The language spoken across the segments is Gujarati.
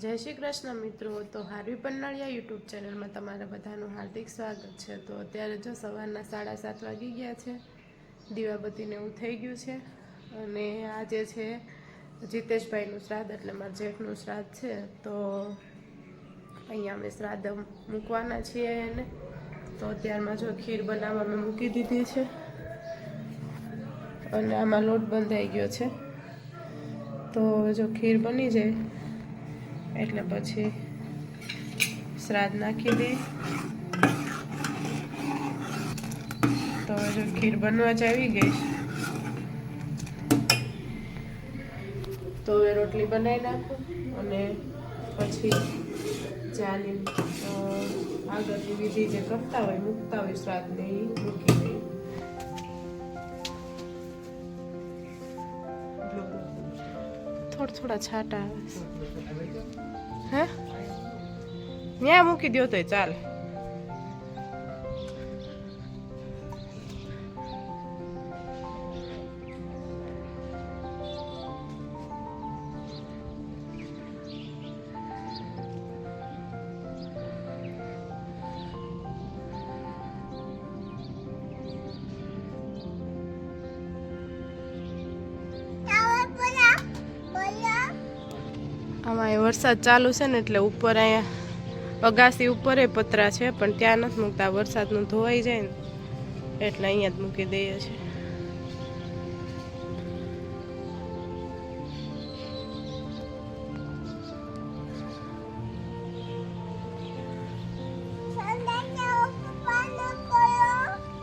જય શ્રી કૃષ્ણ મિત્રો। તો હાર્વી પન્નાળિયા યુટ્યુબ ચેનલમાં તમારા બધાનું હાર્દિક સ્વાગત છે। તો અત્યારે જો સવારના 7:30 વાગી ગયા છે, દીવાબત્તીને એવું થઈ ગયું છે। અને આજે છે જીતેશભાઈનું શ્રાદ્ધ, એટલે મારા જેઠનું શ્રાદ્ધ છે। તો અહીંયા અમે શ્રાદ્ધ મૂકવાના છીએ એને। તો અત્યારમાં જો ખીર બનાવવા મેં મૂકી દીધી છે અને આમાં લોટ બંધાઈ ગયો છે। તો જો ખીર બની જાય એટલે પછી શ્રાદ્ધ નાખી દઈએ। તો જો ખીર બનવા જ આવી ગઈ, તો હવે રોટલી બનાવી નાખું અને પછી ચાની આગળની વિધિ જે કરતા હોય, મૂકતા હોય શ્રાદ્ધને, એ મૂકી દઈએ। થોડા છાંટા હે ત્યાં મૂકી દો તોય ચાલે। આમાં વરસાદ ચાલુ છે ને, એટલે ઉપર અહીંયા અગાસી ઉપર પતરા છે, પણ ત્યાં નથી મૂકતા, વરસાદનું ધોવાઈ જાય ને એટલે અહીંયા જ મૂકી દઈએ છીએ।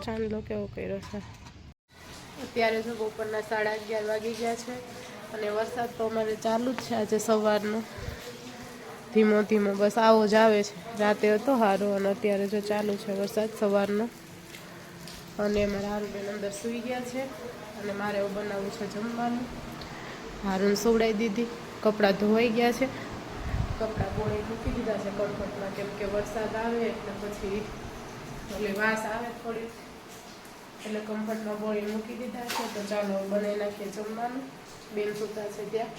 ચાંદલો કેવો કર્યો છે। અત્યારે જો બપોરના 11:30 વાગી ગયા છે અને વરસાદ તો અમારે ચાલુ જ છે આજે સવારનો, ધીમો ધીમો બસ આવો જ આવે છે। રાતે હતો સારો અને અત્યારે જો ચાલુ છે વરસાદ સવારનો। અને મારા હારુબેન અંદર સૂઈ ગયા છે અને મારે એવું બનાવવું છે જમવાનું। હારુને સુવડાવી દીધી, કપડાં ધોવાઈ ગયા છે, કપડાં બોળી મૂકી દીધા છે કમ્ફર્ટમાં, કેમ કે વરસાદ આવે એટલે પછી ઓલી વાસ આવે થોડી, એટલે કમ્ફર્ટમાં બોળી મૂકી દીધા છે। તો ચાલો બનાવી નાખીએ જમવાનું। બેન સૂતા છે ત્યાં,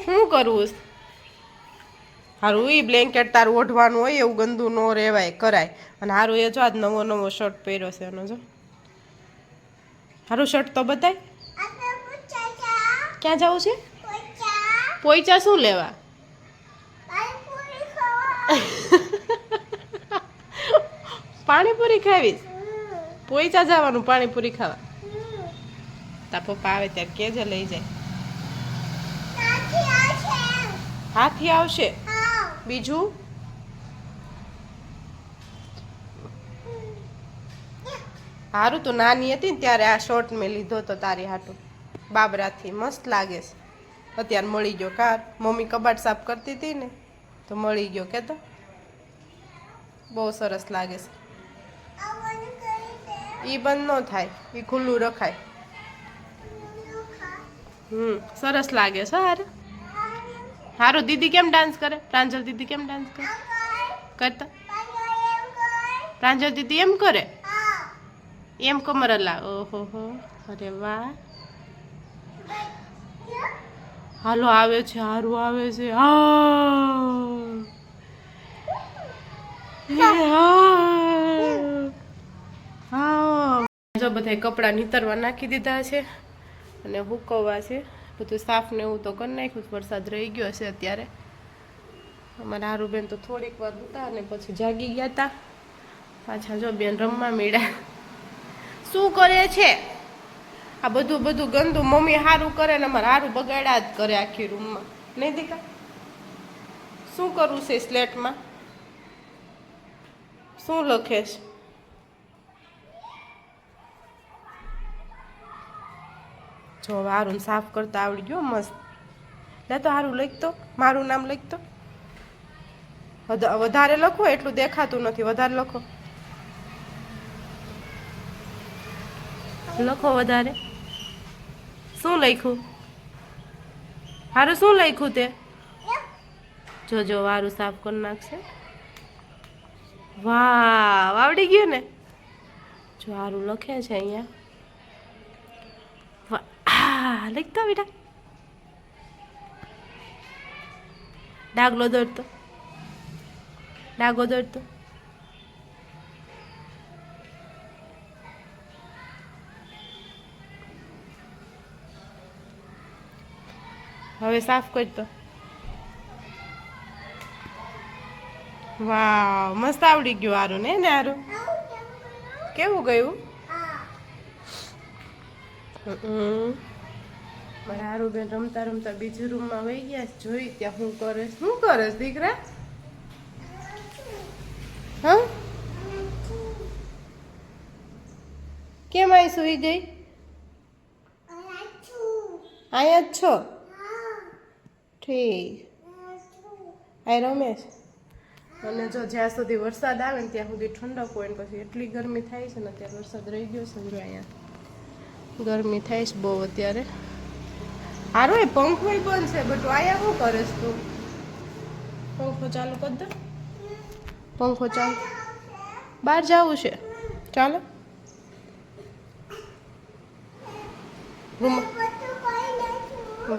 શું કરવું હારું? એ બ્લેન્કેટ તારું ઓઢવાનું હોય, એવું ગંદુ ન રહેવાય કરાય। અને હારું એ જો આજ નવો નવો શર્ટ પહેર્યો છે એનો, જો હારું શર્ટ તો બતાય। ક્યાં જવું છે? પોઈચા શું લેવા? પાણીપુરી ખાવીશ? પોઈચા જવાનું પાણીપુરી ખાવા? તા પપ્પા આવે ત્યારે કેજે લઈ જાય। હાથી આવશે? બીજું? હારું, તું નાની હતી ને ત્યારે આ શર્ટ મેં લીધો તો તારી હાટું, બાબરાથી, મસ્ત લાગે છે। અત્યારે મળી ગયો કાર, મમ્મી કબાટ સાફ કરતી હતી ને તો મળી ગયો, કે તો બહુ સરસ લાગે છે। ઈ બંધ ન થાય, ઈ ખુલ્લું રખાય। સરસ લાગે છે। હારું હારું, દીદી કેમ ડાન્સ કરે? પ્રાંજલ દીદી કેમ ડાન્સ કરે? કરતા પ્રાંજલ દીદી એમ કરે, એમ કમર હલા, ઓહો હો, અરે વાહ। હાલો આવે છે, હારું આવે છે, હા। જો બધા કપડાં નીતરવા નાખી દીધા છે અને હુકવવા છે, બધું સાફ ને એવું તો કરી નાખ્યું। વરસાદ રહી ગયો છે અત્યારે। અમારા હારુબેન તો થોડીક વાર હતા અને પછી જાગી ગયા હતા પાછા। જો બેન રમવા મીડ્યા। શું કરે છે આ? બધું ગંદુ મમ્મી હારું કરે ને અમારે હારું બગાડ્યા જ કરે આખી રૂમમાં, નહીં દીકા? શું કરવું છે સ્લેટમાં? શું લખે છે? જો હારું સાફ કરતા આવડી ગયો મસ્ત। લે તો હારું લખતો, મારું નામ લખતો। વધારે લખો, એટલું દેખાતું નથી, વધારે લખો, લખો વધારે। શું લખ્યું હારું? શું લખ્યું તે? જો વારું સાફ કરી નાખશે। વાહ, આવડી ગયું ને? જો હારું લખે છે અહીંયા। લખતા બેટા, ડાગલો દોડતો ડાગો દોડતો હવે સાફ કરતો. વાહ મસ્ત આવડી ગયું હારું ને હારું. કેવું ગયું? મારે હારું બેન રમતા રમતા બીજી રૂમમાં વહી ગયા. જોઈ ત્યાં શું કરે દીકરા? હા કેમ અહીં સુઈ ગઈ? અહીંયા જ છો? ઠીક. અહીં રમેશ. અને જો જ્યાં સુધી વરસાદ આવે ને ત્યાં સુધી ઠંડક હોય ને પછી એટલી ગરમી થાય છે ને અત્યારે વરસાદ રહી ગયો છે જો અહીંયા ગરમી થાય છે બહુ અત્યારે. હારો એ પંખો બંધ છે બટ અહીંયા શું કરે છે તું? પંખો ચાલુ કરી દે. પંખો ચાલુ. બહાર જવું છે ચાલો.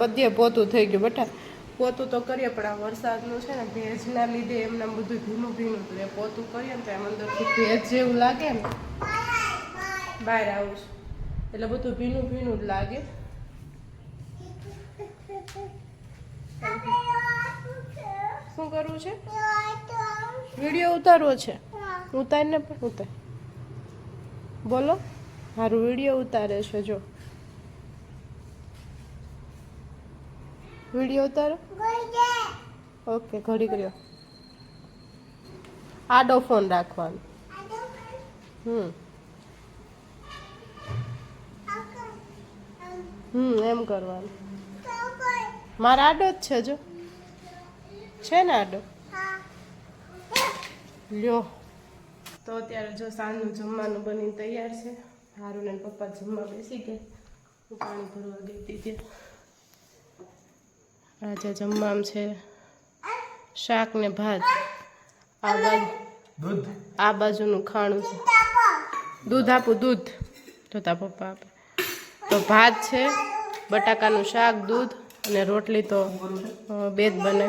બધે પોતું થઈ ગયું બેટા. પોતું તો કરીએ પણ આ વરસાદનું છે ને ભેજના લીધે એમને બધું ભીનું ભીનું હતું. પોતું કરીએ ને તો એમ અંદરથી ભેજ જેવું લાગે ને બહાર આવું છે એટલે બધું ભીનું ભીનું જ લાગે. શું કરવું છે? વિડીયો ઉતારવો છે? ઉતારીને પણ ઉતાર. બોલો. મારું વિડીયો ઉતારે છે જો. વિડીયો ઉતારો. ઓકે ઘડી કર્યો. આડો ફોન રાખવાનો. એમ કરવાનું. મારા આડો જ છે જો. છે ને આડો? લ્યો. તો અત્યારે જો સાંજનું જમવાનું બનીને તૈયાર છે. હારું ને પપ્પા જમવા બેસી ગયા. હું પાણી ભરવા ગઈ હતી ત્યાં. આજે જમવામાં છે શાક ને ભાત. આ બાજુનું ખાણું છે. દૂધ આપું દૂધ જોતા પપ્પા આપે. તો ભાત છે, બટાકાનું શાક, દૂધ અને રોટલી તો બે જ બને.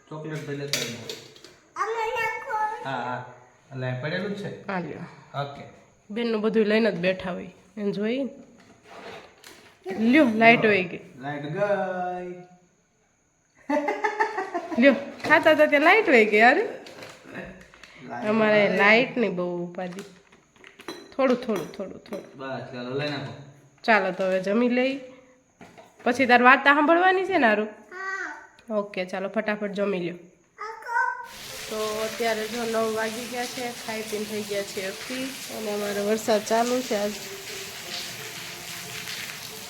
ચોકલેટ પહેલે હા એટલે પડેલું જ છે. હા લ્યો. ઓકે. બેનનું બધું લઈને જ બેઠા હોય એને જોઈ ને. લ્યો લાઈટ વહી ગઈ. લાઈટ ગઈ. લ્યો ખાતા હતા ત્યાં લાઈટ વહી ગઈ. યાર અમારે લાઈટ ની બહુ ઉપાધિ. થોડું થોડું થોડું થોડું. બસ ચાલો લઈ નાખો. ચાલો તો હવે જમી લઈ. પછી તાર વાર્તા સાંભળવાની છે ને હારું? ઓકે ચાલો ફટાફટ જમી લ્યો. તો અત્યારે જો 9 વાગી ગયા છે. ખાઈ પીને થઈ ગયા છે ફ્રી. અને અમારે વરસાદ ચાલુ છે. આજ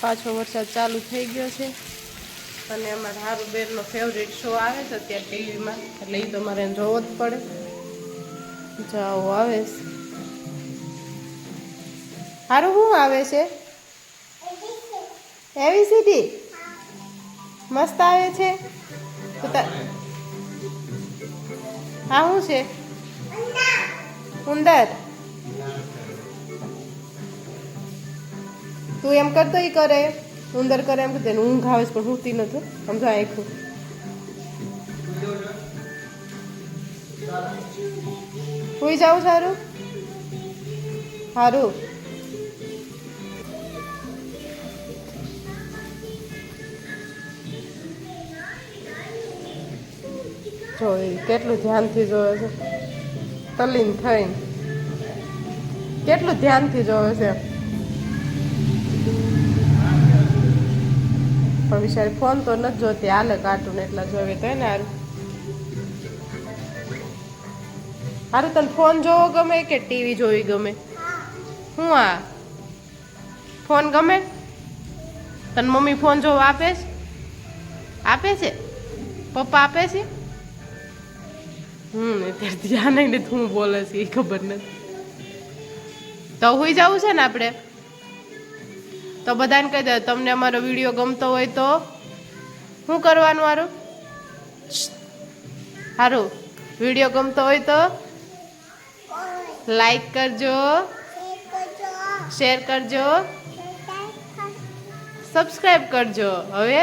પાછો વરસાદ ચાલુ થઈ ગયો છે. અને અમારા હારું બેનનો ફેવરેટ શો આવે છે અત્યારે ટીવીમાં એટલે એ તો મારે જોવો જ પડે. જાઓ આવે છે. હારું શું આવે છે? એબીસીડી મસ્ત આવે છે. હા શું છે? ઉંદર. તું એમ કરતો ઈ કરે. ઉંદર કરે એમ કે ઊંઘ આવે છે પણ હુંતી નથી. સમજો આખું સુઈ જાઉં સારું સારું. જો કેટલું ધ્યાનથી જોવે છે. તલીન થઈને કેટલું ધ્યાનથી જોવે છે. પણ વિચારી ફોન તો નથી જોતી. હાલે કાર્ટૂન એટલા જોવે તો ને હારું. હારું તને ફોન જોવો ગમે કે ટીવી જોવી ગમે? હું આ ફોન ગમે તને? મમ્મી ફોન જોવા આપે છે? આપે છે? પપ્પા આપે છે? અત્યારે ધ્યાન નહીં હું બોલે છે એ ખબર નથી. તો હોઈ જવું છે ને આપણે? તો બધાને કહી દે તમને અમારો વિડીયો ગમતો હોય તો શું કરવાનું? હારું હારું વિડીયો ગમતો હોય તો લાઈક કરજો, શેર કરજો, સબસ્ક્રાઈબ કરજો. હવે